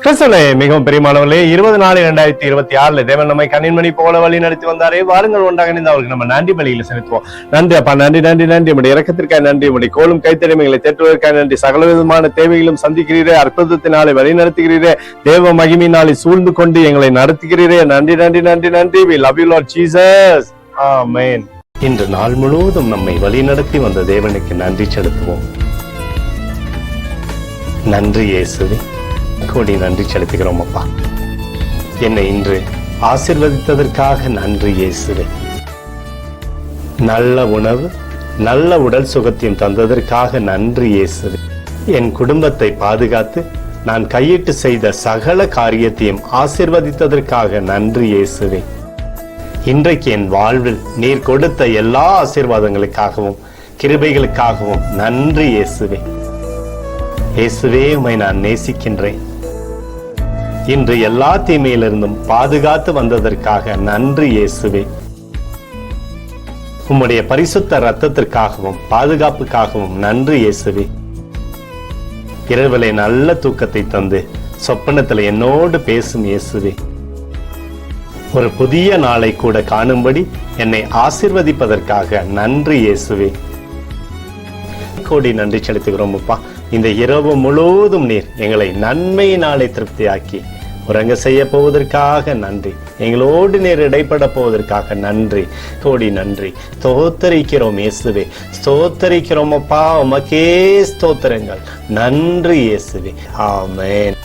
கிறிஸ்துவிலே மிகவும் பெரியமானவர்களே, 20/4/2026 தேவன் நம்மை கண்ணின்மணி போல வழி நடத்தி வந்தாரே. வாருங்கள் ஒன்றாக இணைந்து அவருக்கு நம்ம நன்றி பலியில செலுத்துவோம். நன்றி அப்பா, நன்றி நன்றி நன்றி. உடைய இறக்கத்திற்காக நன்றி, உடைய கோலும் கைத்தறிமைகளை தேற்றுவதற்காக நன்றி. சகல விதமான தேவைகளும் சந்திக்கிறீரே, அற்புதத்தினாலே வழி நடத்துகிறீரே, தேவ மகிமையினாலே சூழ்ந்து கொண்டு எங்களை நடத்துகிறீரே. நன்றி நன்றி நன்றி நன்றி. We love you Lord Jesus. Amen. இன்று நாள் முழுவதும் நம்மை வழி நடத்தி வந்த தேவனுக்கு நன்றி செலுத்துவோம். நன்றி இயேசுவே, கோடி நன்றி செலுத்துகிறோம் அப்பா. என்னை இன்று ஆசீர்வதித்ததற்காக நன்றி இயேசுவே. நல்ல உணவு, நல்ல உடல் சுகத்தையும் தந்ததற்காக நன்றி இயேசுவே. என் குடும்பத்தை பாதுகாத்து நான் கையிட்டு செய்த சகல காரியத்தையும் ஆசீர்வதித்ததற்காக நன்றி இயேசுவே. இன்றைக்கு என் வாழ்வில் நீர் கொடுத்த எல்லா ஆசீர்வாதங்களுக்காகவும் கிருபைகளுக்காகவும் நன்றி இயேசுவே. இயேசுவே, உம்மை நான் நேசிக்கின்றேன். இன்று எல்லா தீமையிலிருந்தும் பாதுகாத்து வந்ததற்காக நன்றி இயேசுவே. உம்முடைய பரிசுத்த இரத்தத்திற்காகவும் பாதுகாப்புக்காகவும் நன்றி இயேசுவே. இரவிலே நல்ல தூக்கத்தை தந்து சொப்பனத்தில் என்னோடு பேசும் இயேசுவே. ஒரு புதிய நாளை கூட காணும்படி என்னை ஆசீர்வதிப்பதற்காக நன்றி இயேசுவே. கோடி நன்றி செலுத்துகிறோம் அப்பா. இந்த இரவு முழுவதும் நீர் எங்களை நன்மையினாலே திருப்தியாக்கி உறங்க செய்ய போவதற்காக நன்றி. எங்களோடு நீர் இடைப்பட போவதற்காக நன்றி, கோடி நன்றி. ஸ்தோத்தரிக்கிறோம் இயேசுவே, ஸ்தோத்தரிக்கிறோம் அப்பா. உமக்கே ஸ்தோத்திரங்கள். நன்றி இயேசுவே. ஆமென்.